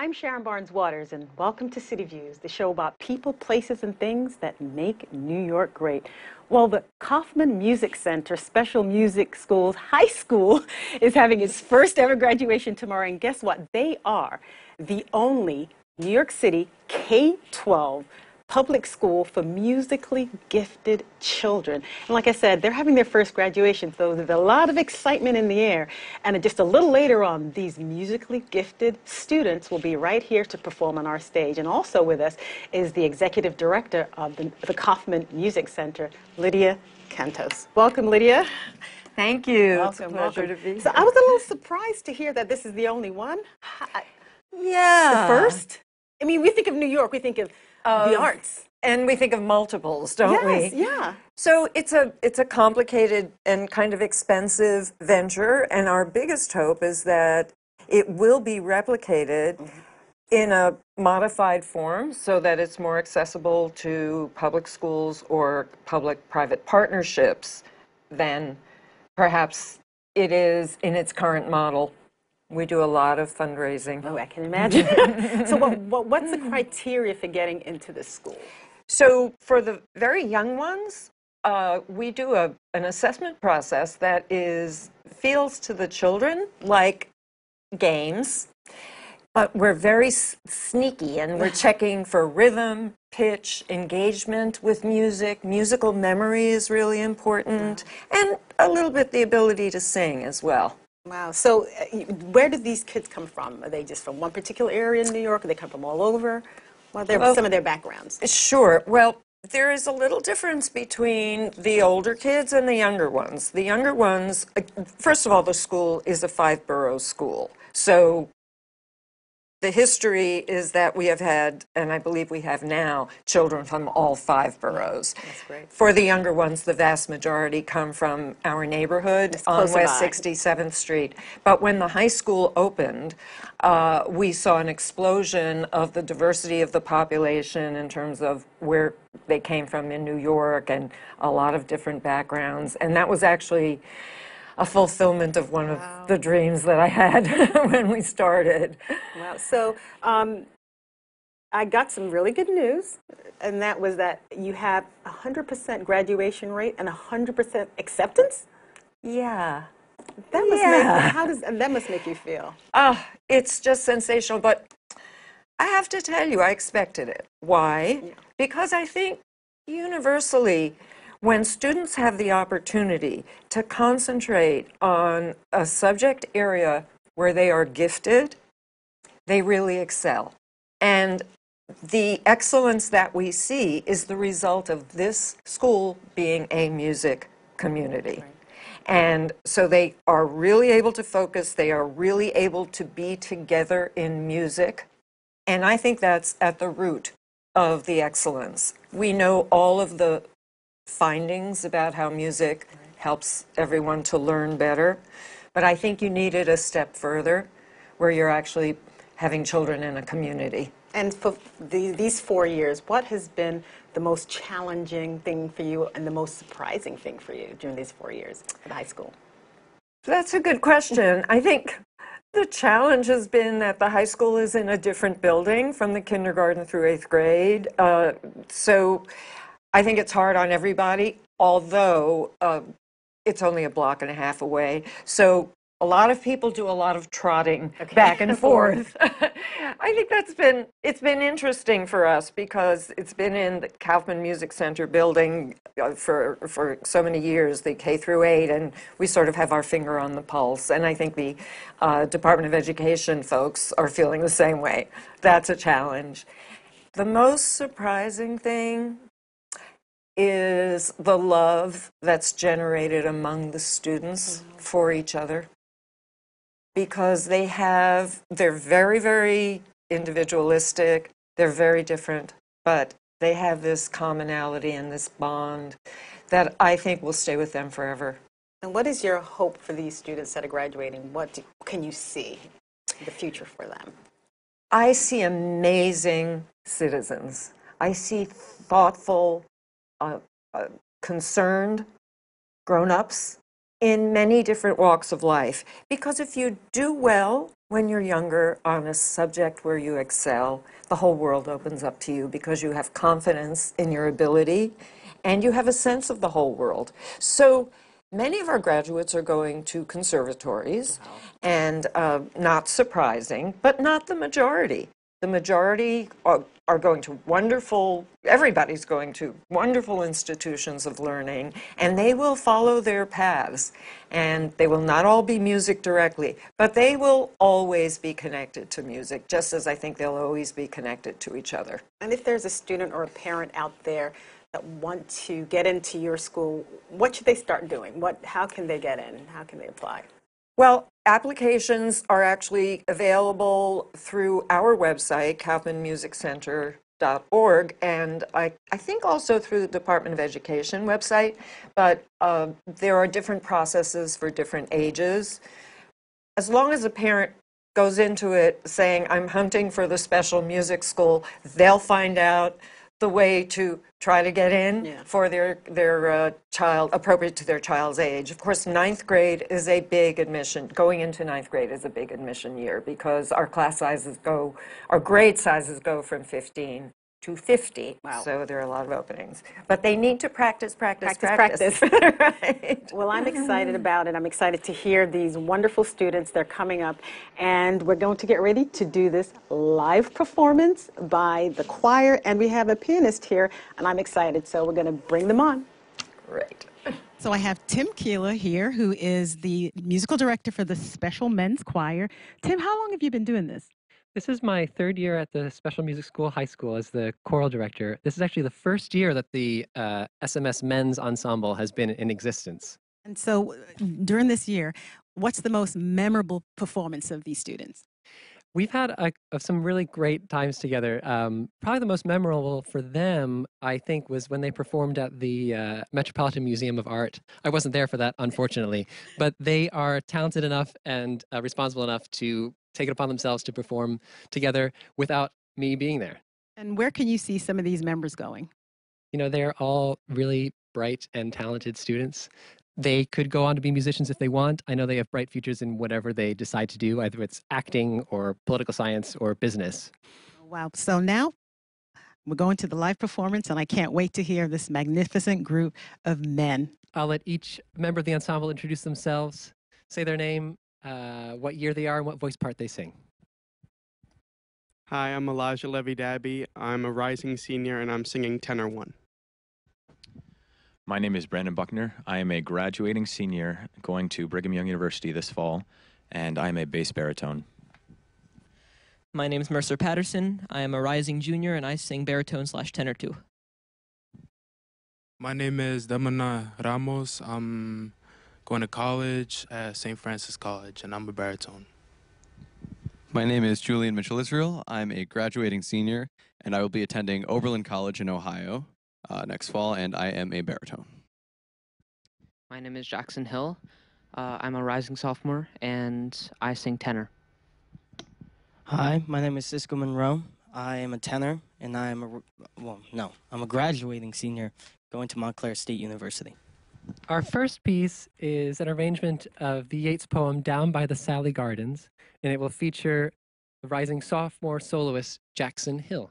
I'm Sharon Barnes-Waters, and welcome to City Views, the show about people, places, and things that make New York great. Well, the Kaufman Music Center Special Music School's high school is having its first ever graduation tomorrow, and guess what? They are the only New York City K-12 public school for musically gifted children. And like I said, they're having their first graduation, so there's a lot of excitement in the air. And just a little later on, these musically gifted students will be right here to perform on our stage. And also with us is the executive director of the Kaufman Music Center, Lydia Cantos. Welcome, Lydia. Thank you. Welcome, it's a pleasure to be here. So I was a little surprised to hear that this is the only one. Yeah. The first? I mean, we think of New York, we think of the arts. And we think of multiples, don't we? Yes, yeah. So it's a complicated and kind of expensive venture, and our biggest hope is that it will be replicated in a modified form so that it's more accessible to public schools or public-private partnerships than perhaps it is in its current model. We do a lot of fundraising. Oh, I can imagine. So what's the criteria for getting into this school? So for the very young ones, we do an assessment process that feels to the children like games, but we're very sneaky, and we're checking for rhythm, pitch, engagement with music. Musical memory is really important, and a little bit the ability to sing as well. Wow. So where do these kids come from? Are they just from one particular area in New York? Or they come from all over? Well, some of their backgrounds. Sure. Well, there is a little difference between the older kids and the younger ones. The younger ones, first of all, the school is a 5-borough school. So the history is that we have had, and I believe we have now, children from all 5 boroughs. That's great. For the younger ones, the vast majority come from our neighborhood on West 67th Street. But when the high school opened, we saw an explosion of the diversity of the population in terms of where they came from in New York and a lot of different backgrounds. And that was actually a fulfillment of one of the dreams that I had when we started. Wow. So I got some really good news, and that was that you have 100% graduation rate and 100% acceptance? Yeah. That must that must make you feel? It's just sensational, but I have to tell you, I expected it. Why? Yeah. Because I think universally, when students have the opportunity to concentrate on a subject area where they are gifted, they really excel. And the excellence that we see is the result of this school being a music community. Right. And so they are really able to focus, they are really able to be together in music. And I think that's at the root of the excellence. We know all of the findings about how music helps everyone to learn better, but I think you need it a step further where you're actually having children in a community. And for these 4 years, what has been the most challenging thing for you and the most surprising thing for you during these 4 years at high school? That's a good question. I think the challenge has been that the high school is in a different building from the kindergarten through 8th grade. So I think it's hard on everybody, although it's only a block and a half away. So a lot of people do a lot of trotting back and forth. I think it's been interesting for us because it's been in the Kaufman Music Center building for so many years, the K through 8, and we sort of have our finger on the pulse. And I think the Department of Education folks are feeling the same way. That's a challenge. The most surprising thing is the love that's generated among the students for each other, because they're very, very individualistic, they're very different, but they have this commonality and this bond that I think will stay with them forever. And what is your hope for these students that are graduating? What can you see the future for them? I see amazing citizens. I see thoughtful, concerned grown-ups in many different walks of life. Because if you do well When you're younger, on a subject where you excel, the whole world opens up to you because you have confidence in your ability and you have a sense of the whole world. So many of our graduates are going to conservatories, and not surprising, but not the majority. The majority are going to everybody's going to wonderful institutions of learning, and they will follow their paths. And they will not all be music directly, but they will always be connected to music, just as I think they'll always be connected to each other. And if there's a student or a parent out there that want to get into your school, what should they start doing? How can they get in? How can they apply? Well, applications are actually available through our website, kaufmanmusiccenter.org, and I think also through the Department of Education website, but there are different processes for different ages. As long as a parent goes into it saying, I'm hunting for the special music school, they'll find out the way to try to get in for their child, appropriate to their child's age. Of course, ninth grade is a big admission. Going into ninth grade is a big admission year because our grade sizes go from 15 to 50. Wow. So there are a lot of openings. But they need to practice. Right. Well, I'm excited about it. I'm excited to hear these wonderful students. They're coming up, and we're going to get ready to do this live performance by the choir, and we have a pianist here, and I'm excited, so we're going to bring them on. Great. So I have Tim Keeler here, who is the musical director for the Special Men's Choir. Tim, how long have you been doing this? This is my third year at the Special Music School High School as the choral director. This is actually the first year that the SMS Men's Ensemble has been in existence. And so during this year, what's the most memorable performance of these students? We've had some really great times together. Probably the most memorable for them, I think, was when they performed at the Metropolitan Museum of Art. I wasn't there for that, unfortunately, but they are talented enough and responsible enough to take it upon themselves to perform together without me being there. And where can you see some of these members going? You know, they're all really bright and talented students. They could go on to be musicians if they want. I know they have bright futures in whatever they decide to do, either it's acting or political science or business. Wow. So now we're going to the live performance, and I can't wait to hear this magnificent group of men. I'll let each member of the ensemble introduce themselves, say their name, what year they are, and what voice part they sing. Hi, I'm Elijah Levy-Dabby. I'm a rising senior, and I'm singing tenor 1. My name is Brandon Buckner. I am a graduating senior going to Brigham Young University this fall, and I am a bass baritone. My name is Mercer Patterson. I am a rising junior, and I sing baritone/tenor 2. My name is Damana Ramos. I'm going to college at St. Francis College, and I'm a baritone. My name is Julian Mitchell-Israel. I'm a graduating senior, and I will be attending Oberlin College in Ohio next fall, and I am a baritone. My name is Jackson Hill. I'm a rising sophomore, and I sing tenor. Hi, my name is Cisco Monroe. I am a tenor, and I'm a graduating senior going to Montclair State University. Our first piece is an arrangement of the Yeats poem Down by the Sally Gardens, and it will feature the rising sophomore soloist Jackson Hill.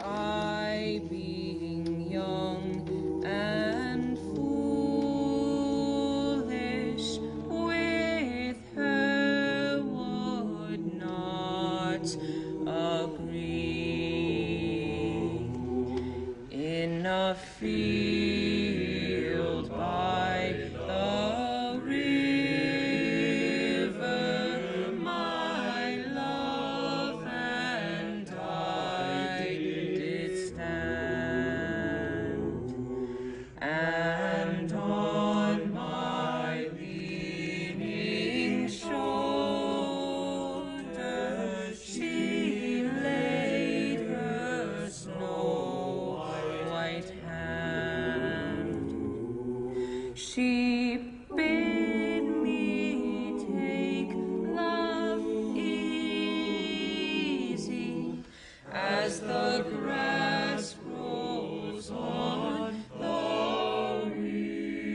I, being young and foolish, a field by the river, my love and I did stand, and on my leaning shoulder she laid her snow white hand. She bid me take love easy as the grass grows on the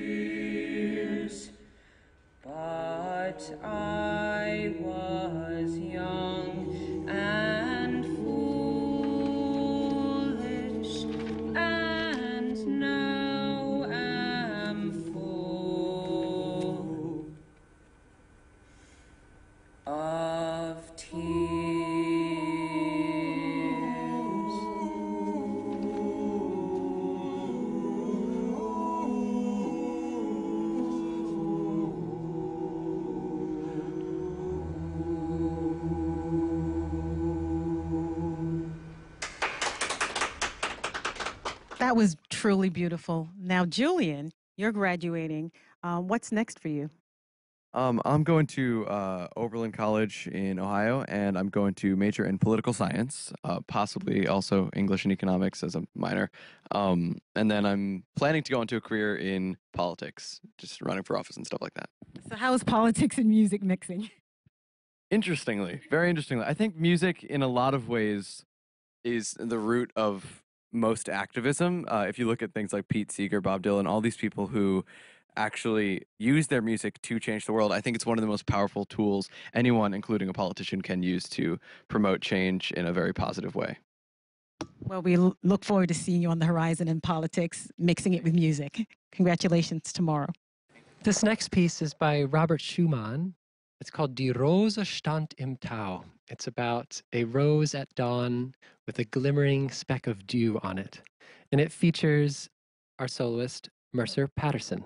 weirs. But I was young and foolish, and now am full of tears. That was truly beautiful. Now, Julian, you're graduating. What's next for you? I'm going to Oberlin College in Ohio, and I'm going to major in political science, possibly also English and economics as a minor. And then I'm planning to go into a career in politics, just running for office and stuff like that. So, how is politics and music mixing? Interestingly, very interestingly, I think music in a lot of ways is the root of most activism. If you look at things like Pete Seeger, Bob Dylan, all these people who actually use their music to change the world, I think it's one of the most powerful tools anyone, including a politician, can use to promote change in a very positive way. Well, we look forward to seeing you on the horizon in politics, mixing it with music. Congratulations tomorrow. This next piece is by Robert Schumann. It's called Die Rose stand im Tau. It's about a rose at dawn with a glimmering speck of dew on it. And it features our soloist, Mercer Patterson.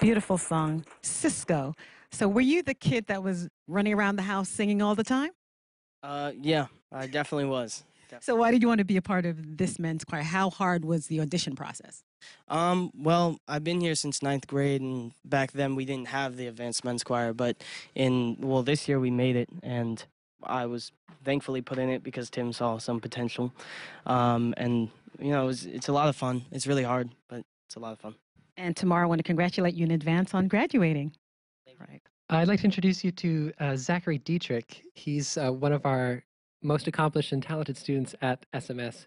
Beautiful song. Cisco. So were you the kid that was running around the house singing all the time? Yeah, I definitely was. So why did you want to be a part of this men's choir? How hard was the audition process? Well, I've been here since ninth grade, and back then we didn't have the advanced men's choir, but this year we made it, and I was thankfully put in it because Tim saw some potential. And, it's a lot of fun. It's really hard, but it's a lot of fun. And tomorrow I want to congratulate you in advance on graduating. Right. I'd like to introduce you to Zachary Dietrich. He's one of our most accomplished and talented students at SMS.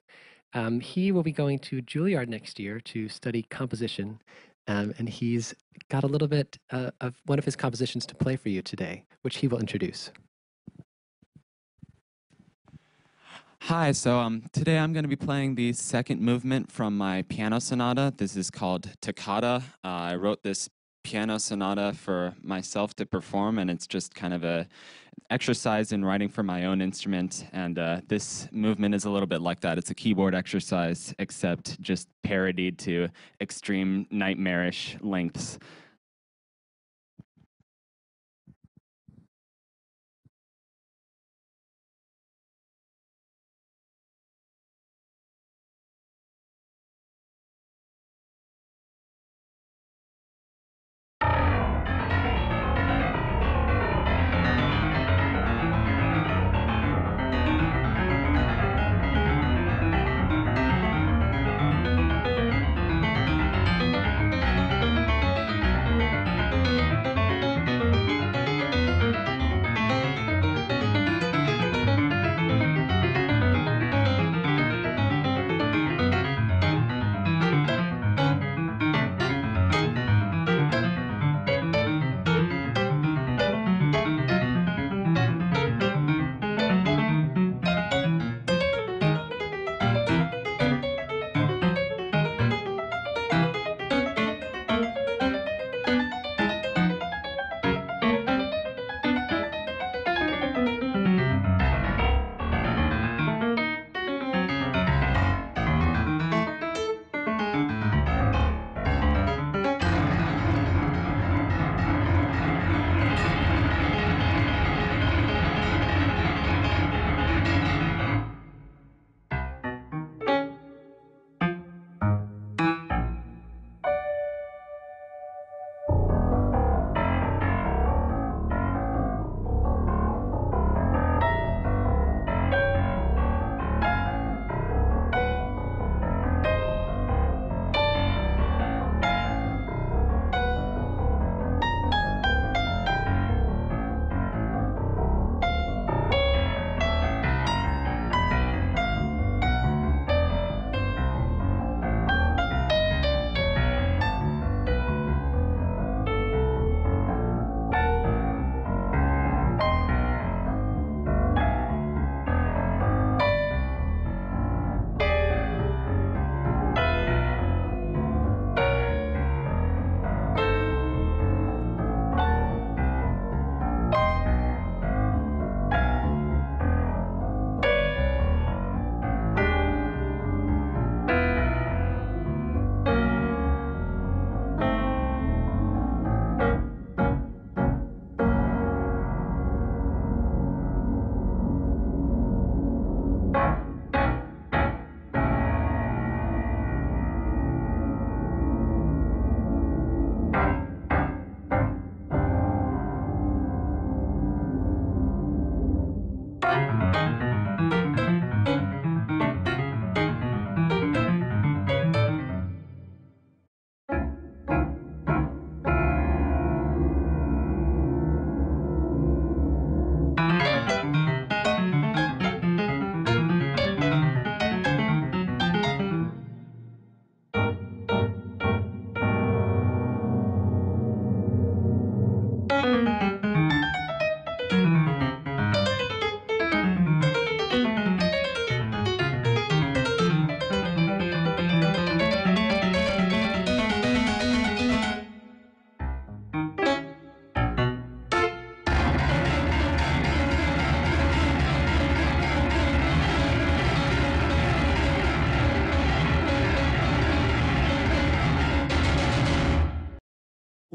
He will be going to Juilliard next year to study composition, and he's got a little bit of one of his compositions to play for you today, which he will introduce. Hi, so today I'm going to be playing the second movement from my piano sonata. This is called Toccata. I wrote this piano sonata for myself to perform, and it's just kind of a exercise in writing for my own instrument, and this movement is a little bit like that. It's a keyboard exercise, except just parodied to extreme nightmarish lengths.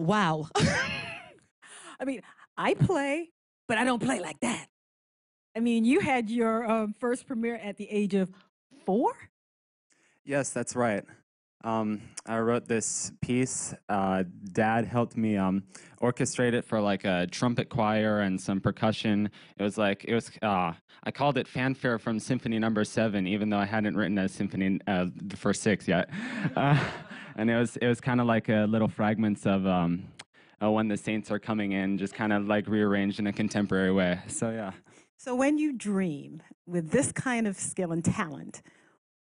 Wow. I mean, I play, but I don't play like that. I mean, you had your first premiere at the age of 4? Yes, that's right. I wrote this piece. Dad helped me orchestrate it for like a trumpet choir and some percussion. I called it Fanfare from Symphony Number 7, even though I hadn't written a symphony, the first 6 yet. And it was kind of like little fragments of when the saints are coming in, just kind of like rearranged in a contemporary way. So yeah. So when you dream with this kind of skill and talent,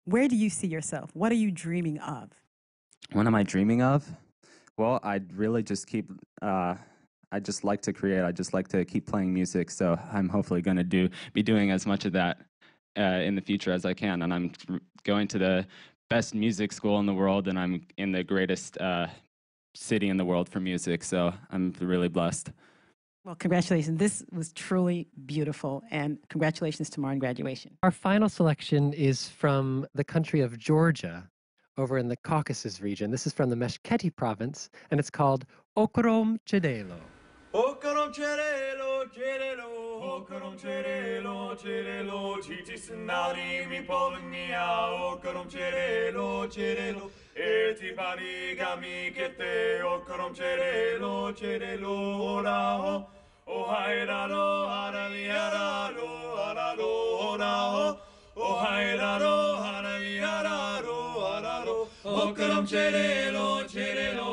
where do you see yourself? What are you dreaming of? What am I dreaming of? Well, I'd really just I just like to create. I just like to keep playing music. So I'm hopefully going to be doing as much of that in the future as I can. And I'm going to the best music school in the world, and I'm in the greatest city in the world for music. So I'm really blessed. Well, congratulations. This was truly beautiful, and congratulations tomorrow on graduation. Our final selection is from the country of Georgia, over in the Caucasus region. This is from the Meskheti province, and it's called Okrom Chedelo. Okrom Chedelo, Chedelo, Okrom Chedelo, Chedelo, Titis Nari mi Polnia, Okrom Chedelo, Chedelo, Eti Parigami Kete, Okrom Chedelo, Chedelo, Ora, O Hairaro, Harali Hararo, Hararo, Ora, O Hairaro, Harali Hararo, Hararo, Okrom Chedelo, Chedelo,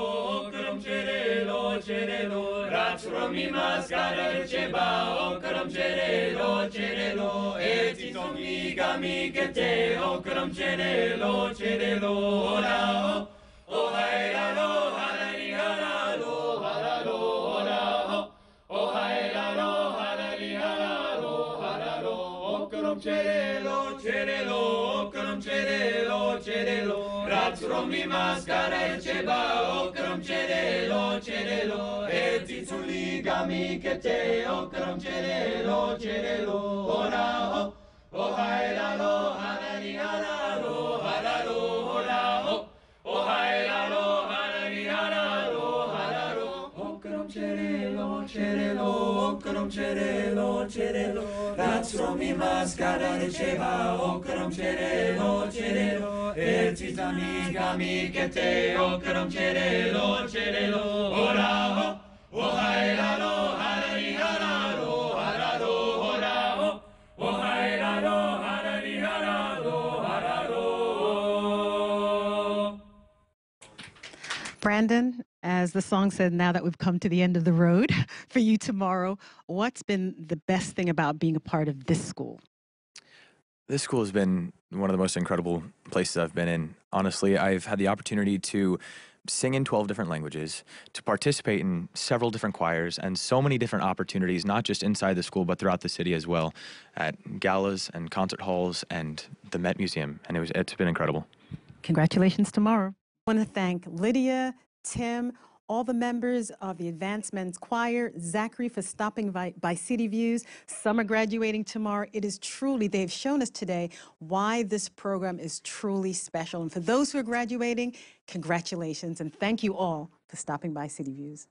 Okrom Chedelo, Chedelo, Ratsromi Maskara Cheba, Okrom Chedelo, Chedelo, Eti Tomi Gami Kete, Okrom Chedelo, Chedelo, Ora, O Hairaro, Harali Hararo, Hararo, Ora, O Hairaro, Harali Hararo, Hararo, Okrom Chedelo, Chedelo, Okrom Chedelo, Chedelo, Ratsromi Maskara Cheba, Okrom Chedelo, Chedelo, Eti Tuli Gami Kete, Okrom Chedelo, Chedelo, Ora, O Hairaro, Harali Hararo, Hararo, Ora, O Hairaro, Harali Hararo, Hararo, Okrom Chedelo, Chedelo, Okrom Chedelo, Chedelo, Ratsromi Maskara Cheba, Okrom Chedelo, Chedelo, Eti Tami Gami Kete, Okrom Chedelo, Chedelo, Ora, O Hairaro, Harali Hararo, Hararo, Ora, O Hairaro, Harali Hararo, Hararo. Brandon, as the song said, now that we've come to the end of the road for you tomorrow, what's been the best thing about being a part of this school? This school has been one of the most incredible places I've been in. Honestly, I've had the opportunity to sing in 12 different languages, to participate in several different choirs, and so many different opportunities, not just inside the school, but throughout the city as well, at galas and concert halls and the Met Museum, and it's been incredible. Congratulations tomorrow. I want to thank Lydia, Tim, all the members of the Advanced Men's Choir, Zachary for stopping by CityViews. Some are graduating tomorrow. It is truly, they've shown us today why this program is truly special. And for those who are graduating, congratulations, and thank you all for stopping by CityViews.